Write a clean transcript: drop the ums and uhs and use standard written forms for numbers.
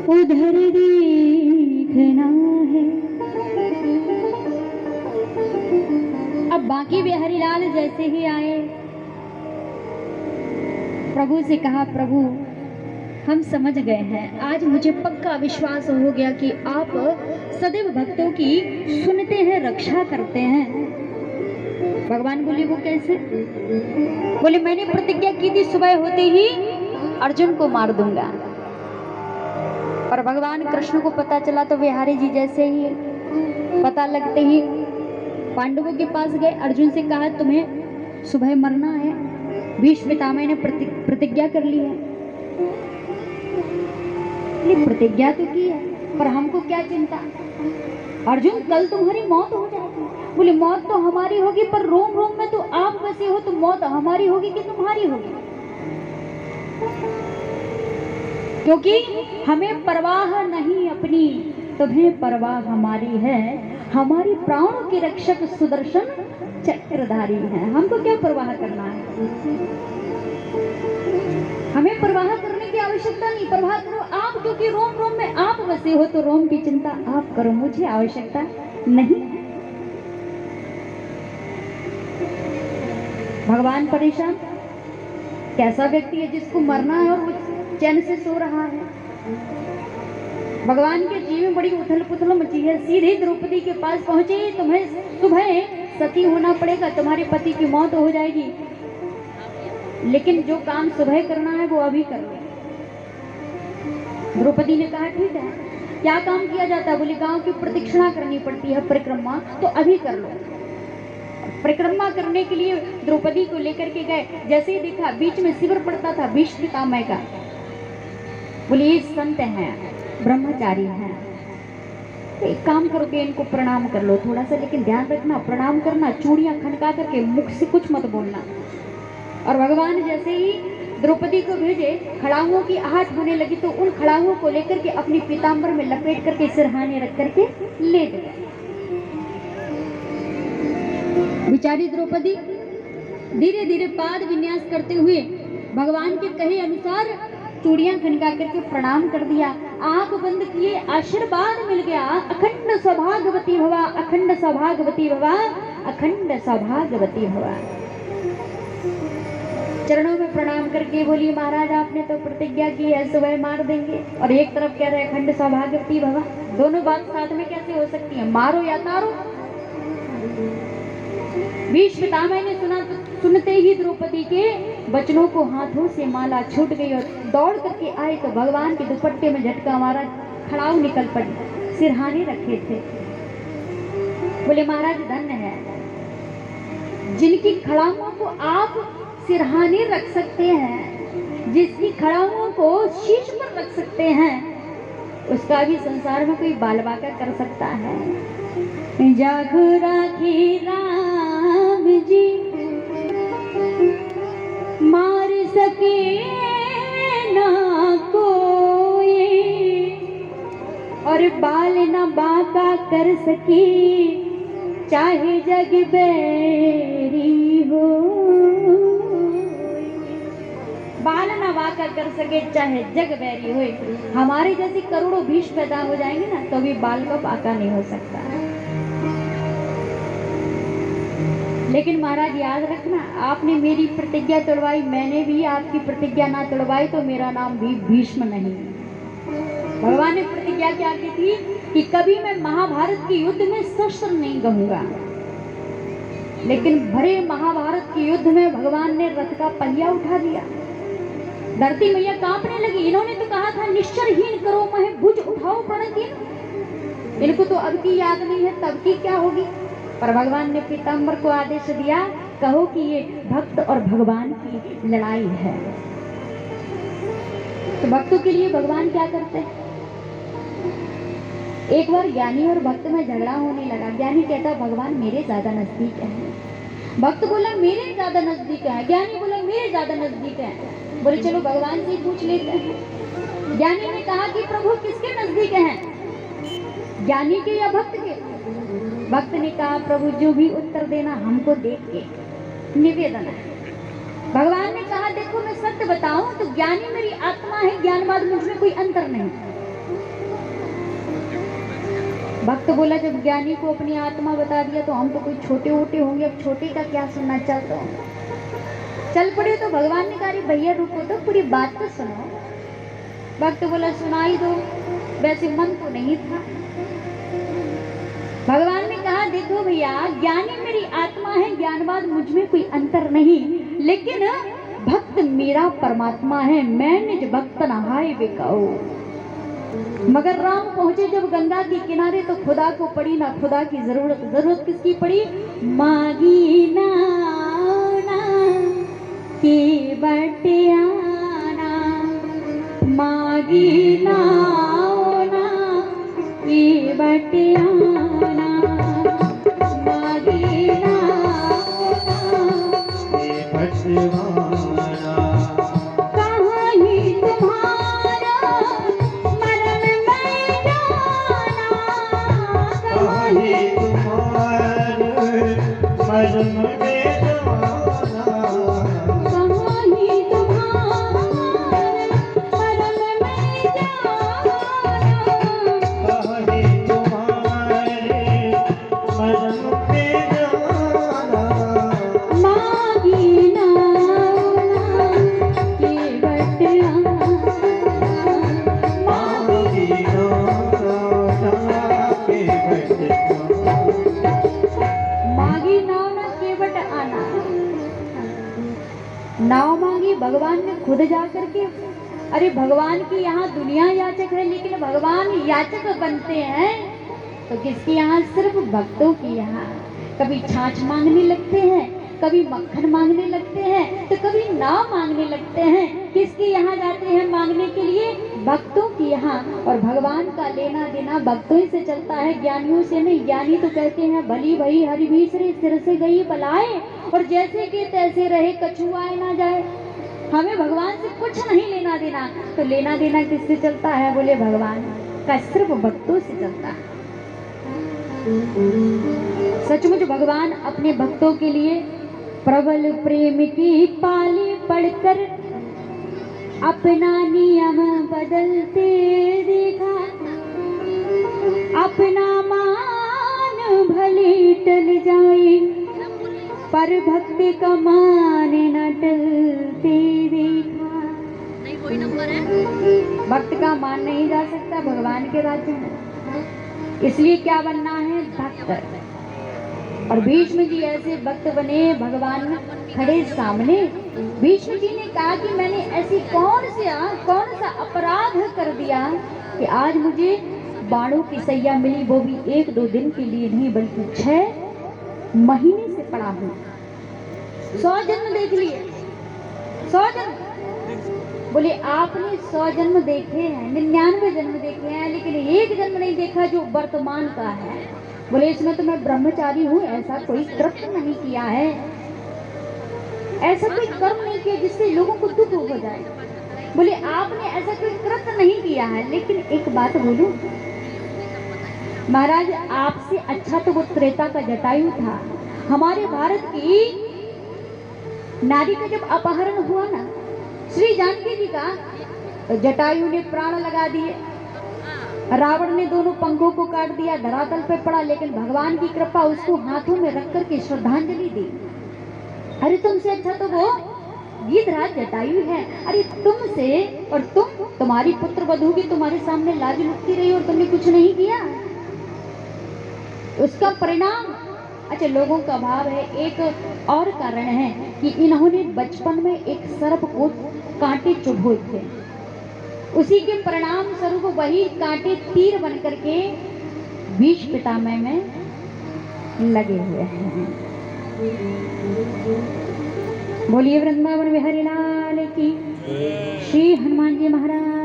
उधर देखना है। अब बाकी बिहारी लाल जैसे ही आए, प्रभु से कहा, प्रभु हम समझ गए हैं, आज मुझे पक्का विश्वास हो गया कि आप सदैव भक्तों की सुनते हैं, रक्षा करते हैं। भगवान बोले, वो कैसे? बोले, मैंने प्रतिज्ञा की थी सुबह होते ही अर्जुन को मार दूंगा। और भगवान कृष्ण को पता चला तो बिहारी जी जैसे ही पता लगते ही पांडवों के पास गए, अर्जुन से कहा, तुम्हें सुबह मरना है, भीष्म पितामह ने प्रतिज्ञा कर ली है। प्रतिज्ञा तो की है, पर हमको क्या चिंता अर्जुन, कल तुम्हारी मौत हो जाएगी। बोले, मौत तो हमारी होगी, पर रोम रोम में तो आप बसे हो, तो मौत हमारी होगी कि तुम्हारी होगी? क्योंकि हमें परवाह नहीं अपनी, तुम्हें परवाह हमारी है। हमारी प्राणों के रक्षक सुदर्शन चक्रधारी हैं, हमको क्या परवाह करना है? हमें परवाह करने की आवश्यकता नहीं, परवाह करो आप, क्योंकि रोम रोम में आप बसे हो, तो रोम की चिंता आप करो, मुझे आवश्यकता नहीं। भगवान परेशान, कैसा व्यक्ति है जिसको मरना है और वो चैन से सो रहा है? भगवान के जीव में बड़ी उथल पुथल मची है। सीधे द्रौपदी के पास पहुंचे, तुम्हें सुबह सती होना पड़ेगा, तुम्हारे पति की मौत हो जाएगी, लेकिन जो काम सुबह करना है वो अभी कर लो। द्रौपदी ने कहा, ठीक है, क्या काम किया जाता है? बोले, गांव की प्रदक्षिणा करनी पड़ती है, परिक्रमा, तो अभी कर लो। परिक्रमा करने के लिए द्रौपदी को लेकर के गए, जैसे ही देखा बीच में शिविर पड़ता था भीष्म पितामह का। बोले, ये संत हैं, ब्रह्मचारी हैं, एक काम करो कि इनको प्रणाम कर लो थोड़ा सा, लेकिन ध्यान रखना, प्रणाम करना, चूड़ियां खनका करके मुख से कुछ मत बोलना। और भगवान जैसे ही द्रौपदी को भेजे, खड़ाहुओं की आहट होने लगी, तो उन खड़ाहुओं को लेकर के अपनी पीताम्बर में लपेट करके सिरहाने रख करके ले गए। बेचारी द्रौपदी धीरे धीरे पाद विन्यास करते हुए भगवान के कहे अनुसार चूड़ियां खनका करके प्रणाम कर दिया, आंख बंद किए, आशीर्वाद मिल गया, अखंड सौभाग्यवती भवा, अखंड सौभाग्यवती भवा, अखंड सौभाग्यवती भवा। चरणों में प्रणाम करके बोली, महाराज आपने तो प्रतिज्ञा की है सुबह मार देंगे, और एक तरफ कह रहे अखंड सौभाग्यवती भवा। दोनों बात साथ में कैसे हो सकती है? मारो या तारो। भीष्म पितामह ने सुनते ही द्रौपदी के वचनों को हाथों से माला छूट गई और दौड़ करके आए तो भगवान के दुपट्टे में झटका मारा, खड़ाऊ निकल पड़ी, सिरहाने रखे थे। बोले, महाराज धन्य है, जिनकी खड़ाऊओं को आप सिरहाने रख सकते हैं, जिसकी खड़ाऊओं को शीश पर रख सकते हैं, उसका भी संसार में कोई बाल बाका कर सकता है? जागो राखी राम जी, मार सके ना कोई, और बाल ना बाका कर सके, चाहे जग बैरी हो। बाल ना बाका कर सके चाहे जग बैरी हो। हमारे जैसे करोड़ों भीष्म पैदा हो जाएंगे ना, तो भी बाल का बाका नहीं हो सकता। लेकिन महाराज याद रखना, आपने मेरी प्रतिज्ञा तोड़वाई, मैंने भी आपकी प्रतिज्ञा ना तोड़वाई, तो मेरा नाम भी भीष्म नहीं। भगवान ने प्रतिज्ञा क्या की थी कि कभी मैं महाभारत के युद्ध में शस्त्र नहीं कहूंगा, लेकिन भरे महाभारत के युद्ध में भगवान ने रथ का पहिया उठा दिया, धरती मैया कांपने लगी। इन्होंने तो कहा था, निश्चरहीन करो महे भुज उठाओ प्रणकीन। इनको तो अब की याद नहीं है, तब की क्या होगी? पर भगवान ने पीताम्बर को आदेश दिया, कहो कि ये भक्त और भगवान की लड़ाई है। तो भक्तों के लिए भगवान क्या करते हैं? एक बार ज्ञानी और भक्त में झगड़ा होने लगा। ज्ञानी कहता, भगवान मेरे ज्यादा नजदीक है। भक्त बोला, मेरे ज्यादा नजदीक है। ज्ञानी बोला, मेरे ज्यादा नजदीक है। बोले, चलो भगवान से पूछ लेते हैं। ज्ञानी ने कहा कि प्रभु किसके नजदीक हैं, ज्ञानी के या भक्त के? भक्त ने कहा, प्रभु जो भी उत्तर देना हमको देख के निवेदन है। भगवान ने कहा, देखो मैं सत्य बताऊं तो ज्ञानी मेरी आत्मा है, ज्ञानवाद मुझ में कोई अंतर नहीं। भक्त बोला जब ज्ञानी को अपनी आत्मा बता दिया तो हम तो कोई छोटे वोटे होंगे, अब छोटे का क्या सुनना, चल पड़े। तो भगवान ने कहा भैया रुको तो पूरी बात तो सुनो। भक्त बोला सुनाई दो, वैसे मन तो नहीं था। भगवान ने कहा देखो भैया, ज्ञानी मेरी आत्मा है, ज्ञानवाद मुझ में कोई अंतर नहीं, लेकिन भक्त मेरा परमात्मा है, मैं निज भक्त नहाए बिकाऊ। मगर राम पहुंचे जब गंगा के किनारे तो खुदा को पड़ी ना खुदा की जरूरत किसकी पड़ी? मागी नाना के बटियाना, मागी नाना के बटियाना, मागी नाना के बटियाना। कहाँ ही तुम्हारा मरण में जाना, कहाँ ही तुम्हारे मरण में जाना, कहाँ ही तुम्हारे मरण में जाना, कहाँ ही तुम्हारे मरण में जाना। मागी नाना के बटियाना, मागी नाना के बटियाना, मागी नाना के बट आना। नाव मांगी भगवान ने खुद जा करके। अरे भगवान की यहाँ दुनिया याचक है, लेकिन भगवान याचक बनते हैं तो किसके यहाँ? सिर्फ भक्तों की यहाँ। कभी छाछ मांगने लगते हैं, कभी मक्खन मांगने लगते हैं, तो कभी नाव मांगने लगते हैं। किसके यहाँ जाते हैं मांगने के लिए? भक्तों की यहाँ। और भगवान का लेना देना भक्तों ही से चलता है, ज्ञानियों से नहीं। ज्ञानी तो कहते हैं भली भई हरि भीसरी सिर से गई बलाए, और जैसे कि तैसे रहे कछुआए ना जाए। हमें भगवान से कुछ नहीं लेना देना। तो लेना देना किससे चलता है? बोले भगवान का सिर्फ भक्तों से चलता है। सचमुच भगवान अपने भक्तों के लिए प्रबल प्रेम की पाली पढ़कर अपना नियम बदलते देखा। अपना मान भले टल जाए, पर भक्ति का मान न टलते देखा। नहीं कोई नंबर है, भक्त का मान नहीं जा सकता भगवान के राज्य में। इसलिए क्या बनना है? भक्त। और भीष्म जी ऐसे भक्त बने, भगवान खड़े सामने। भीष्म जी ने कहा कि मैंने ऐसी कौन सा अपराध कर दिया कि आज मुझे बाणों की सैया मिली, वो भी 1-2 दिन के लिए नहीं बल्कि 6 महीने से पड़ा हूँ। 100 जन्म देख लिए, 100 जन्म। बोले आपने 100 जन्म देखे हैं, 99 जन्म देखे हैं, लेकिन एक जन्म नहीं देखा जो वर्तमान का है। बोले इसमें तो मैं ब्रह्मचारी हूँ, ऐसा कोई कृत्य नहीं किया है, ऐसा कोई कर्म नहीं किया जिससे लोगों को दुख हो जाए। बोले आपने ऐसा कोई कृत्य नहीं किया है, लेकिन एक बात बोलूं महाराज, आपसे अच्छा तो वो त्रेता का जटायु था। हमारे भारत की नारी का जब अपहरण हुआ ना श्री जानकी जी का, तो जटायु ने प्राण लगा दिए, रावण ने दोनों पंखों को काट दिया, धरातल पे पड़ा, लेकिन भगवान की कृपा उसको हाथों में रख करके श्रद्धांजलि दी। अरे तुमसे अच्छा तो वो गीधराज जटायु है। अरे तुमसे और तुम्हारी पुत्र वधू की तुम्हारे सामने लाज लुटती रही और तुमने कुछ नहीं किया। उसका परिणाम, अच्छा लोगों का भाव है। एक और कारण है कि इन्होंने बचपन में एक सर्प को कांटे चुभोए थे, उसी के परिणाम स्वरूप वही कांटे तीर बन करके भीष्म पितामह में लगे हुए हैं। बोलिए वृंदावन बिहारी लाल की, श्री हनुमान जी महाराज।